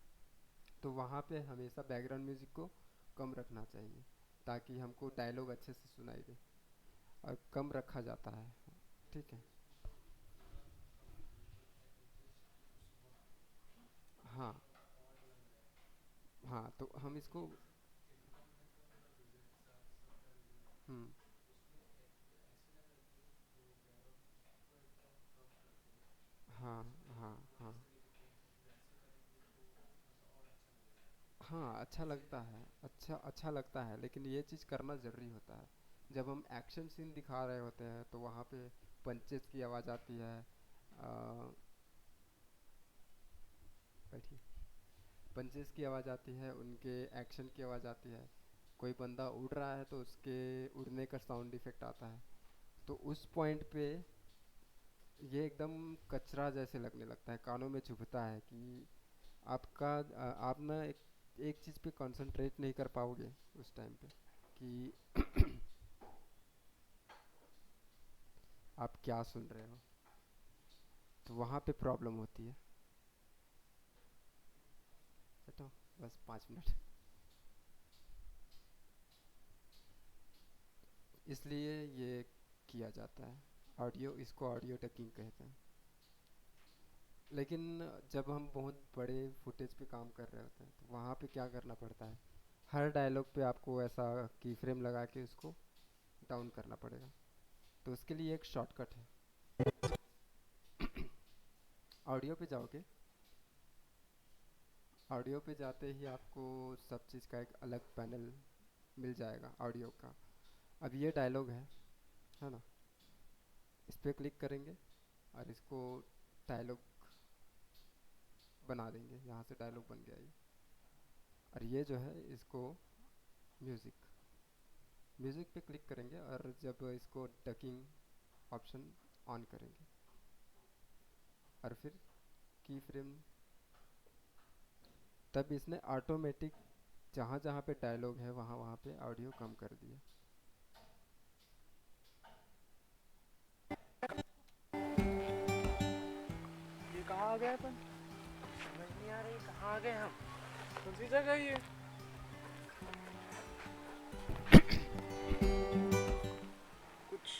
तो वहाँ पे हमेशा बैकग्राउंड म्यूजिक को कम रखना चाहिए, ताकि हमको डायलॉग अच्छे से सुनाई दे, और कम रखा जाता है। ठीक है, हाँ हाँ, तो हम इसको हम्म हाँ हाँ हाँ हाँ, अच्छा लगता है, अच्छा अच्छा लगता है, लेकिन ये चीज़ करना ज़रूरी होता है। जब हम एक्शन सीन दिखा रहे होते हैं तो वहाँ पे पंचेस की आवाज़ आती है, बैठिए, पंचेस की आवाज़ आती है, उनके एक्शन की आवाज़ आती है। कोई बंदा उड़ रहा है तो उसके उड़ने का साउंड इफेक्ट आता है। तो उस पॉइंट पे ये एकदम कचरा जैसे लगने लगता है, कानों में चुभता है कि आप ना एक चीज़ पे कंसंट्रेट नहीं कर पाओगे उस टाइम पे, कि आप क्या सुन रहे हो। तो वहाँ पे प्रॉब्लम होती है। हटो, बस 5 मिनट। इसलिए ये किया जाता है, ऑडियो, इसको ऑडियो डकिंग कहते हैं। लेकिन जब हम बहुत बड़े फुटेज पे काम कर रहे होते हैं तो वहाँ पे क्या करना पड़ता है, हर डायलॉग पे आपको ऐसा की फ्रेम लगा के उसको डाउन करना पड़ेगा। तो उसके लिए एक शॉर्टकट है। ऑडियो पे जाओगे, ऑडियो पे जाते ही आपको सब चीज़ का एक अलग पैनल मिल जाएगा ऑडियो का। अब ये डायलॉग है ना, इस पर क्लिक करेंगे और इसको डायलॉग बना देंगे, यहाँ से डायलॉग बन गया ये। और ये जो है इसको म्यूज़िक, म्यूज़िक पे क्लिक करेंगे और जब इसको डकिंग ऑप्शन ऑन करेंगे और फिर की फ्रेम, तब इसने ऑटोमेटिक जहाँ जहाँ पे डायलॉग है वहाँ वहाँ पे ऑडियो कम कर दिया। ये कहाँ आ गए अपन? समझ नहीं आ रही कहाँ आ गए हम। कौन सी जगह है ये? कुछ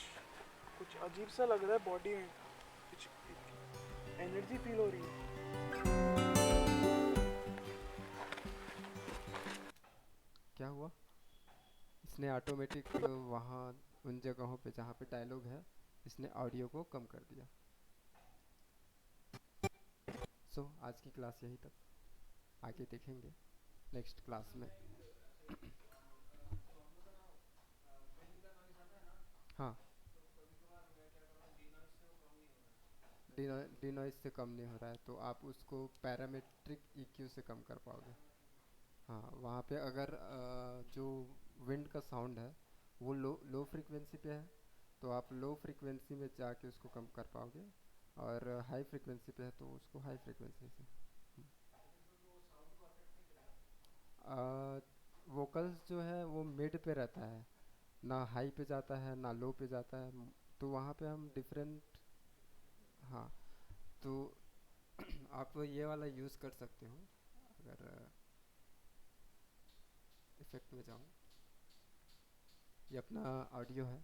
कुछ अजीब सा लग रहा है बॉडी में, कुछ एनर्जी फील हो रही है। क्या हुआ, इसने ऑटोमेटिक वहाँ उन जगहों पे जहाँ पे डायलॉग है इसने ऑडियो को कम कर दिया। सो आज की क्लास यहीं तक, आगे देखेंगे नेक्स्ट क्लास में। हाँ, डिनॉइस से कम नहीं हो रहा है तो आप उसको पैरामेट्रिक EQ से कम कर पाओगे। हाँ, वहाँ पे अगर जो विंड का साउंड है वो लो लो फ्रीक्वेंसी पे है तो आप लो फ्रीक्वेंसी में जाके उसको कम कर पाओगे, और हाई फ्रीक्वेंसी पे है तो उसको हाई फ्रीक्वेंसी से। वोकल्स जो है वो मिड पे रहता है, ना हाई पे जाता है ना लो पे जाता है, तो वहाँ पे हम डिफरेंट। हाँ, तो आप ये वाला यूज़ कर सकते हो। अगर इफेक्ट में जाऊँ, ये अपना ऑडियो है,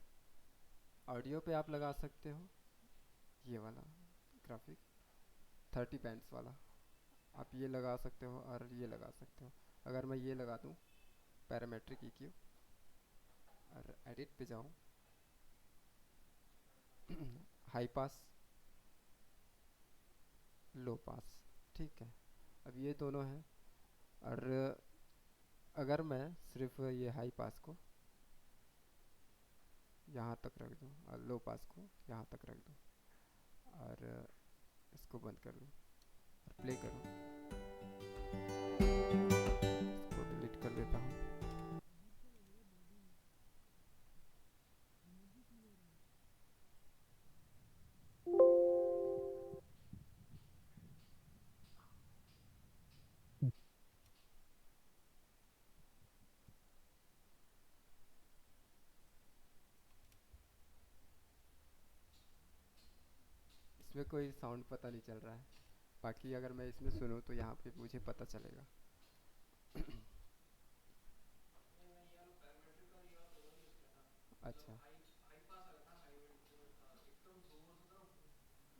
ऑडियो पे आप लगा सकते हो ये वाला ग्राफिक 30 बैंड्स वाला। आप ये लगा सकते हो और ये लगा सकते हो। अगर मैं ये लगा दूँ पैरामेट्रिक EQ और एडिट पे जाऊँ, हाई पास लो पास, ठीक है। अब ये दोनों हैं, और अगर मैं सिर्फ ये हाई पास को यहाँ तक रख दूँ और लो पास को यहाँ तक रख दूँ और इसको बंद कर दूँ और प्ले करूँ, इसको डिलीट कर देता हूँ। इसमें कोई साउंड पता नहीं चल रहा है, बाकी अगर मैं इसमें सुनूँ तो यहाँ पे मुझे पता चलेगा। अच्छा।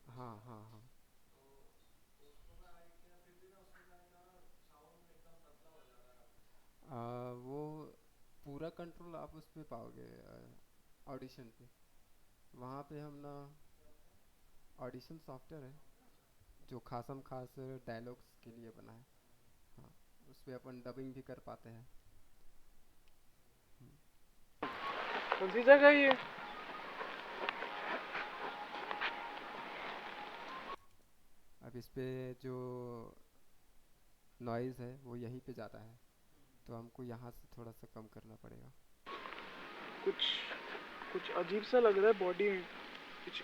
हाँ हाँ हाँ। वो पूरा कंट्रोल आप उस पे पाओगे ऑडिशन पे। वहाँ पे हम ना, ऑडिशन सॉफ्टवेयर है जो खासम खास डायलॉग्स के लिए बना है। हाँ, उस पे अपन डबिंग भी कर पाते हैं। कौन सी जगह है ये? अब इस पे जो नॉइज़ है वो यहीं पे ज़्यादा है, तो हमको यहाँ से थोड़ा सा कम करना पड़ेगा। कुछ कुछ अजीब सा लग रहा है बॉडी में, कुछ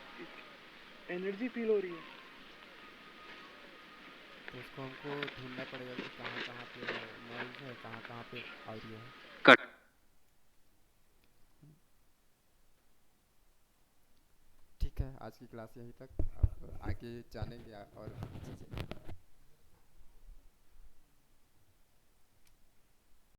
एनर्जी फील हो रही है। तो उसको हमको ढूंढना पड़ेगा कि कहाँ कहाँ पे नॉइज़ है, कहाँ कहाँ पे ऑडियो है। कट। ठीक है, आज की क्लास यहीं तक। अब आगे जानेंगे और चीज़ें।